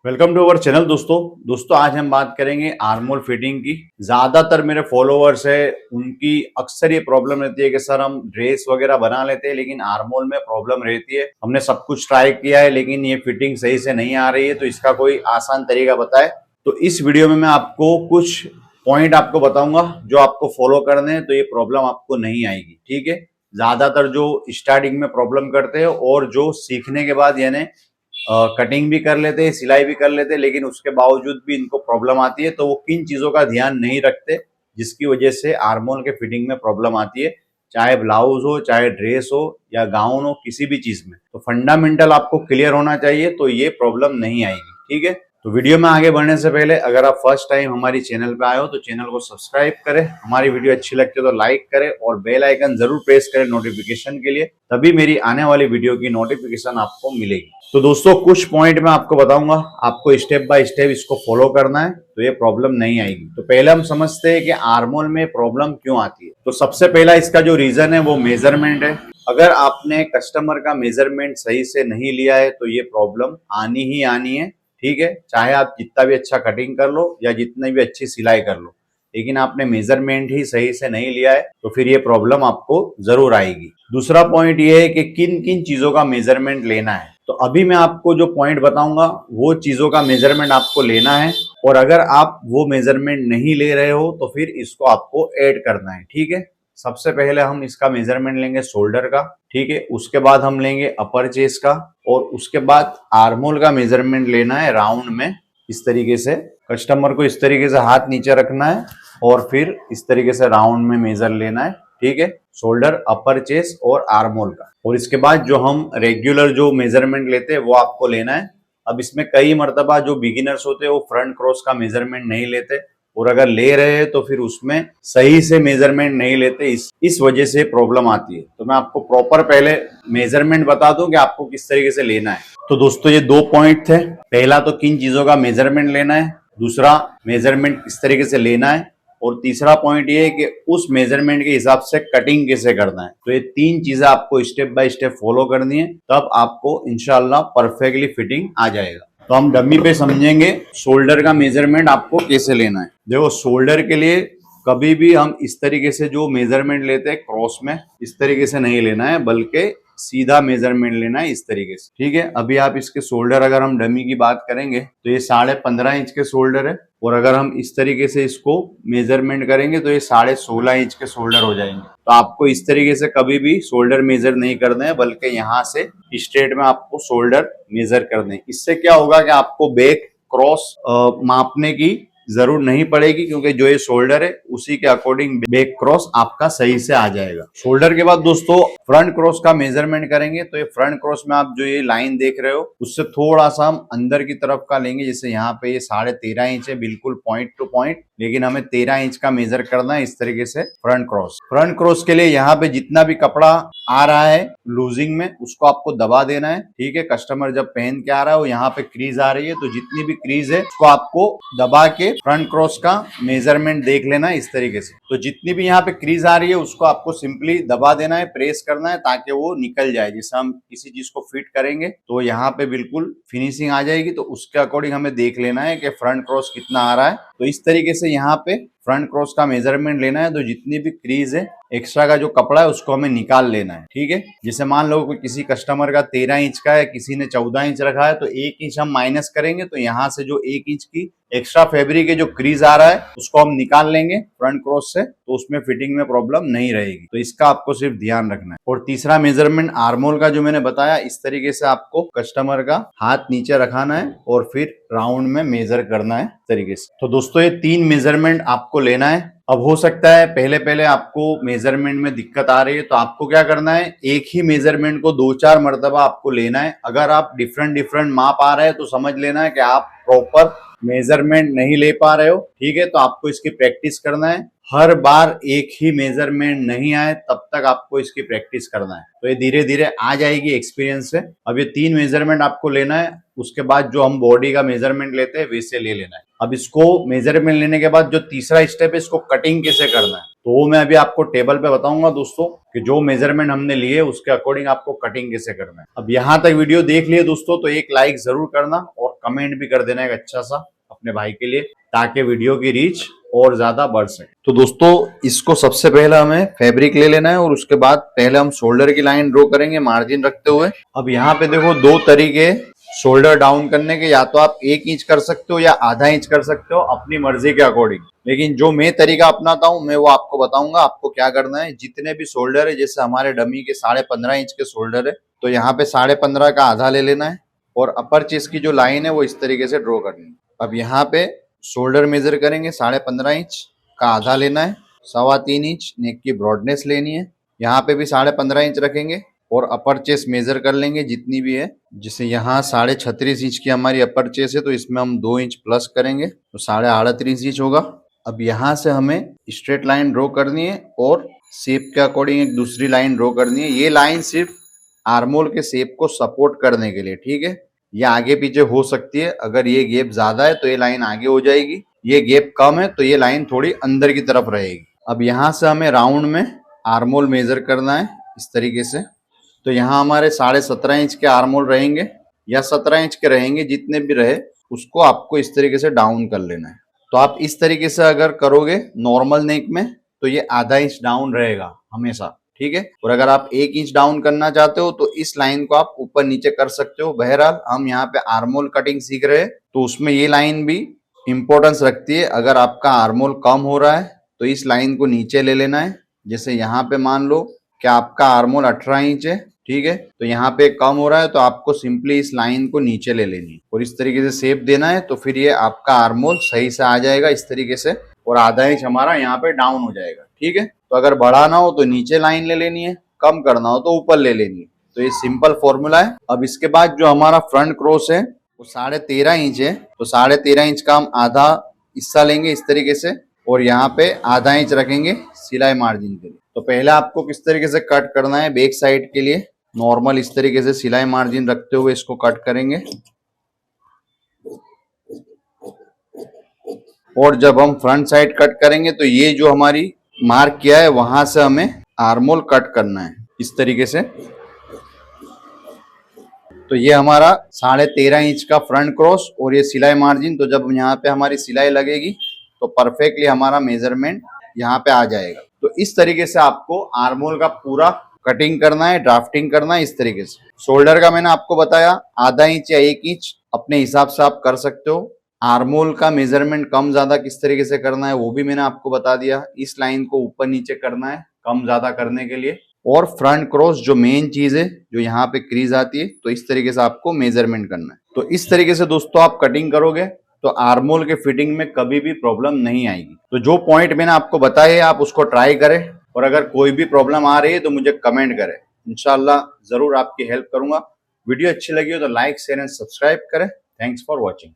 Welcome to our channel. दोस्तों आज हम बात करेंगे आर्मोल फिटिंग की। ज्यादातर मेरे फॉलोअर्स है उनकी अक्सर ये प्रॉब्लम रहती है कि सर हम ड्रेस वगैरह बना लेते हैं लेकिन आर्मोल में प्रॉब्लम रहती है। हमने सब कुछ ट्राई किया है लेकिन ये फिटिंग सही से नहीं आ रही है, तो इसका कोई आसान तरीका बताए। तो इस वीडियो में मैं आपको कुछ पॉइंट आपको बताऊंगा जो आपको फॉलो करने हैं, तो ये प्रॉब्लम आपको नहीं आएगी। ठीक है, ज्यादातर जो स्टार्टिंग में प्रॉब्लम करते हैं और जो सीखने के बाद यानी कटिंग भी कर लेते हैं, सिलाई भी कर लेते हैं, लेकिन उसके बावजूद भी इनको प्रॉब्लम आती है, तो वो किन चीजों का ध्यान नहीं रखते जिसकी वजह से आर्मोल के फिटिंग में प्रॉब्लम आती है। चाहे ब्लाउज हो, चाहे ड्रेस हो या गाउन हो, किसी भी चीज में तो फंडामेंटल आपको क्लियर होना चाहिए, तो ये प्रॉब्लम नहीं आएगी। ठीक है, तो वीडियो में आगे बढ़ने से पहले अगर आप फर्स्ट टाइम हमारी चैनल पे आए हो तो चैनल को सब्सक्राइब करें, हमारी वीडियो अच्छी लगती है तो लाइक करें और बेल आइकन जरूर प्रेस करें नोटिफिकेशन के लिए, तभी मेरी आने वाली वीडियो की नोटिफिकेशन आपको मिलेगी। तो दोस्तों कुछ पॉइंट मैं आपको बताऊंगा, आपको स्टेप बाय स्टेप इसको फॉलो करना है, तो ये प्रॉब्लम नहीं आएगी। तो पहले हम समझते हैं कि आर्मोल में प्रॉब्लम क्यों आती है। तो सबसे पहला इसका जो रीजन है वो मेजरमेंट है। अगर आपने कस्टमर का मेजरमेंट सही से नहीं लिया है तो ये प्रॉब्लम आनी ही आनी है। ठीक है, चाहे आप जितना भी अच्छा कटिंग कर लो या जितनी भी अच्छी सिलाई कर लो, लेकिन आपने मेजरमेंट ही सही से नहीं लिया है तो फिर ये प्रॉब्लम आपको जरूर आएगी। दूसरा पॉइंट ये है कि किन किन चीजों का मेजरमेंट लेना है। तो अभी मैं आपको जो पॉइंट बताऊंगा वो चीजों का मेजरमेंट आपको लेना है, और अगर आप वो मेजरमेंट नहीं ले रहे हो तो फिर इसको आपको ऐड करना है। ठीक है, सबसे पहले हम इसका मेजरमेंट लेंगे शोल्डर का। ठीक है, उसके बाद हम लेंगे अपर चेस्ट का, और उसके बाद आर्मोल का मेजरमेंट लेना है राउंड में। इस तरीके से कस्टमर को इस तरीके से हाथ नीचे रखना है और फिर इस तरीके से राउंड में मेजर लेना है। ठीक है, शोल्डर, अपर चेस्ट और आर्मोल का। और इसके बाद जो हम रेगुलर जो मेजरमेंट लेते हैं वो आपको लेना है। अब इसमें कई मर्तबा जो बिगिनर्स होते हैं वो फ्रंट क्रॉस का मेजरमेंट नहीं लेते, और अगर ले रहे हैं तो फिर उसमें सही से मेजरमेंट नहीं लेते, इस वजह से प्रॉब्लम आती है। तो मैं आपको प्रॉपर पहले मेजरमेंट बता दूं कि आपको किस तरीके से लेना है। तो दोस्तों ये दो पॉइंट थे, पहला तो किन चीजों का मेजरमेंट लेना है, दूसरा मेजरमेंट किस तरीके से लेना है, और तीसरा पॉइंट ये है कि उस मेजरमेंट के हिसाब से कटिंग कैसे करना है। तो ये तीन चीजें आपको स्टेप बाय स्टेप फॉलो करनी है, तब आपको इंशाल्लाह परफेक्टली फिटिंग आ जाएगा। तो हम डमी पे समझेंगे शोल्डर का मेजरमेंट आपको कैसे लेना है। देखो, शोल्डर के लिए कभी भी हम इस तरीके से जो मेजरमेंट लेते हैं क्रॉस में, इस तरीके से नहीं लेना है, बल्कि सीधा मेजरमेंट लेना है इस तरीके से। ठीक है, अभी आप इसके शोल्डर अगर हम डमी की बात करेंगे तो ये 15.5 इंच के शोल्डर है, और अगर हम इस तरीके से इसको मेजरमेंट करेंगे तो ये 16.5 इंच के शोल्डर हो जाएंगे। तो आपको इस तरीके से कभी भी शोल्डर मेजर नहीं करना है, बल्कि यहाँ से स्ट्रेट में आपको शोल्डर मेजर करने हैं। इससे क्या होगा कि आपको बैक क्रॉस मापने की जरूर नहीं पड़ेगी, क्योंकि जो ये शोल्डर है उसी के अकॉर्डिंग बैक क्रॉस आपका सही से आ जाएगा। शोल्डर के बाद दोस्तों फ्रंट क्रॉस का मेजरमेंट करेंगे। तो ये फ्रंट क्रॉस में आप जो ये लाइन देख रहे हो उससे थोड़ा सा हम अंदर की तरफ का लेंगे। जैसे यहाँ पे ये 13.5 इंच है, बिल्कुल पॉइंट टू पॉइंट, लेकिन हमें 13 इंच का मेजर करना है इस तरीके से। फ्रंट क्रॉस के लिए यहाँ पे जितना भी कपड़ा आ रहा है लूजिंग में उसको आपको दबा देना है। ठीक है, कस्टमर जब पहन के आ रहा है वो यहाँ पे क्रीज आ रही है, तो जितनी भी क्रीज है उसको आपको दबा के फ्रंट क्रॉस का मेजरमेंट देख लेना है इस तरीके से। तो जितनी भी यहाँ पे क्रीज आ रही है उसको आपको सिंपली दबा देना है, प्रेस करना है, ताकि वो निकल जाए। जैसे हम किसी चीज को फिट करेंगे तो यहाँ पे बिल्कुल फिनिशिंग आ जाएगी, तो उसके अकॉर्डिंग हमें देख लेना है कि फ्रंट क्रॉस कितना आ रहा है। तो इस तरीके से यहाँ पे फ्रंट क्रॉस का मेजरमेंट लेना है। तो जितनी भी क्रीज है, एक्स्ट्रा का जो कपड़ा है उसको हमें निकाल लेना है। ठीक है, जैसे मान लो कोई किसी कस्टमर का 13 इंच का है, किसी ने 14 इंच रखा है, तो 1 इंच हम माइनस करेंगे, तो यहाँ से जो 1 इंच की एक्स्ट्रा फैब्रिक है जो क्रीज आ रहा है उसको हम निकाल लेंगे फ्रंट क्रॉस से, तो उसमें फिटिंग में प्रॉब्लम नहीं रहेगी। तो इसका आपको सिर्फ ध्यान रखना है। और तीसरा मेजरमेंट आर्मोल का जो मैंने बताया, इस तरीके से आपको कस्टमर का हाथ नीचे रखाना है और फिर राउंड में मेजर करना है तरीके से। तो दोस्तों ये 3 मेजरमेंट आपको लेना है। अब हो सकता है पहले पहले आपको मेजरमेंट में दिक्कत आ रही है, तो आपको क्या करना है, एक ही मेजरमेंट को 2-4 मर्तबा आपको लेना है। अगर आप डिफरेंट माप आ रहे हैं तो समझ लेना है कि आप प्रॉपर मेजरमेंट नहीं ले पा रहे हो। ठीक है, तो आपको इसकी प्रैक्टिस करना है। हर बार एक ही मेजरमेंट नहीं आए तब तक आपको इसकी प्रैक्टिस करना है, तो ये धीरे धीरे आ जाएगी एक्सपीरियंस से। अब ये 3 मेजरमेंट आपको लेना है, उसके बाद जो हम बॉडी का मेजरमेंट लेते हैं वैसे ले लेना है। अब इसको मेजरमेंट लेने के बाद जो तीसरा स्टेप है, इसको कटिंग कैसे करना है। तो वो मैं अभी आपको टेबल पे बताऊंगा दोस्तों कि जो मेजरमेंट हमने लिए उसके अकॉर्डिंग आपको कटिंग कैसे करना है। अब यहाँ तक वीडियो देख लिए दोस्तों तो एक लाइक जरूर करना और कमेंट भी कर देना एक अच्छा सा अपने भाई के लिए, ताकि वीडियो की रीच और ज्यादा बढ़ सके। तो दोस्तों इसको सबसे पहले हमें फैब्रिक ले लेना है और उसके बाद पहले हम शोल्डर की लाइन ड्रॉ करेंगे मार्जिन रखते हुए। अब यहाँ पे देखो दो तरीके शोल्डर डाउन करने के, या तो आप 1 इंच कर सकते हो या आधा इंच कर सकते हो अपनी मर्जी के अकॉर्डिंग। लेकिन जो मैं तरीका अपनाता हूं मैं वो आपको बताऊंगा आपको क्या करना है। जितने भी शोल्डर है, जैसे हमारे डमी के 15.5 इंच के शोल्डर है, तो यहाँ पे 15.5 का आधा ले लेना है और अपर चेस्ट की जो लाइन है वो इस तरीके से ड्रॉ करनी है। अब यहाँ पे शोल्डर मेजर करेंगे 15.5 इंच का आधा लेना है, 3.25 इंच नेक की ब्रॉडनेस लेनी है, यहाँ पे भी 15.5 इंच रखेंगे और अपर चेस्ट मेजर कर लेंगे जितनी भी है। जैसे यहाँ 36.5 इंच की हमारी अपर चेस्ट है तो इसमें हम 2 इंच प्लस करेंगे तो 38.5 इंच होगा। अब यहाँ से हमें स्ट्रेट लाइन ड्रॉ करनी है और शेप के अकॉर्डिंग एक दूसरी लाइन ड्रॉ करनी है। ये लाइन सिर्फ आर्मोल के शेप को सपोर्ट करने के लिए, ठीक है। ये आगे पीछे हो सकती है, अगर ये गैप ज्यादा है तो ये लाइन आगे हो जाएगी, ये गैप कम है तो ये लाइन थोड़ी अंदर की तरफ रहेगी। अब यहाँ से हमें राउंड में आर्मोल मेजर करना है इस तरीके से। तो यहाँ हमारे 17.5 इंच के आर्मोल रहेंगे या 17 इंच के रहेंगे, जितने भी रहे उसको आपको इस तरीके से डाउन कर लेना है। तो आप इस तरीके से अगर करोगे नॉर्मल नेक में तो ये आधा इंच डाउन रहेगा हमेशा, ठीक है। और अगर आप 1 इंच डाउन करना चाहते हो तो इस लाइन को आप ऊपर नीचे कर सकते हो। बहरहाल हम यहाँ पे आर्मोल कटिंग सीख रहे हैं तो उसमें ये लाइन भी इंपॉर्टेंस रखती है। अगर आपका आर्मोल कम हो रहा है तो इस लाइन को नीचे ले लेना है। जैसे यहाँ पे मान लो कि आपका आर्मोल 18 इंच है, ठीक है, तो यहाँ पे कम हो रहा है तो आपको सिंपली इस लाइन को नीचे ले लेनी है और इस तरीके से शेप देना है। तो फिर ये आपका आर्मोल सही से आ जाएगा इस तरीके से और आधा इंच हमारा यहाँ पे डाउन हो जाएगा, ठीक है। तो अगर बढ़ाना हो तो नीचे लाइन ले लेनी है, कम करना हो तो ऊपर ले लेनी है। तो ये सिंपल फॉर्मूला है। अब इसके बाद जो हमारा फ्रंट क्रॉस है वो 13.5 इंच है, तो 13.5 इंच का हम आधा हिस्सा लेंगे इस तरीके से और यहाँ पे आधा इंच रखेंगे सिलाई मार्जिन के लिए। तो पहले आपको किस तरीके से कट करना है, बैक साइड के लिए नॉर्मल इस तरीके से सिलाई मार्जिन रखते हुए इसको कट करेंगे। और जब हम फ्रंट साइड कट करेंगे तो ये जो हमारी मार्क किया है वहां से हमें आर्मोल कट करना है इस तरीके से। तो ये हमारा 13.5 इंच का फ्रंट क्रॉस और ये सिलाई मार्जिन। तो जब यहाँ पे हमारी सिलाई लगेगी तो परफेक्टली हमारा मेजरमेंट यहाँ पे आ जाएगा। तो इस तरीके से आपको आर्मोल का पूरा कटिंग करना है, ड्राफ्टिंग करना है इस तरीके से। शोल्डर का मैंने आपको बताया आधा इंच या 1 इंच अपने हिसाब से आप कर सकते हो। आर्मोल का मेजरमेंट कम ज्यादा किस तरीके से करना है वो भी मैंने आपको बता दिया। इस लाइन को ऊपर नीचे करना है कम ज्यादा करने के लिए। और फ्रंट क्रॉस जो मेन चीज है जो यहाँ पे क्रीज आती है, तो इस तरीके से आपको मेजरमेंट करना है। तो इस तरीके से दोस्तों आप कटिंग करोगे तो आर्मोल के फिटिंग में कभी भी प्रॉब्लम नहीं आएगी। तो जो पॉइंट मैंने आपको बताए है आप उसको ट्राई करें और अगर कोई भी प्रॉब्लम आ रही है तो मुझे कमेंट करें, इंशाल्लाह जरूर आपकी हेल्प करूंगा। वीडियो अच्छी लगी हो तो लाइक शेयर एंड सब्सक्राइब करें। Thanks for watching.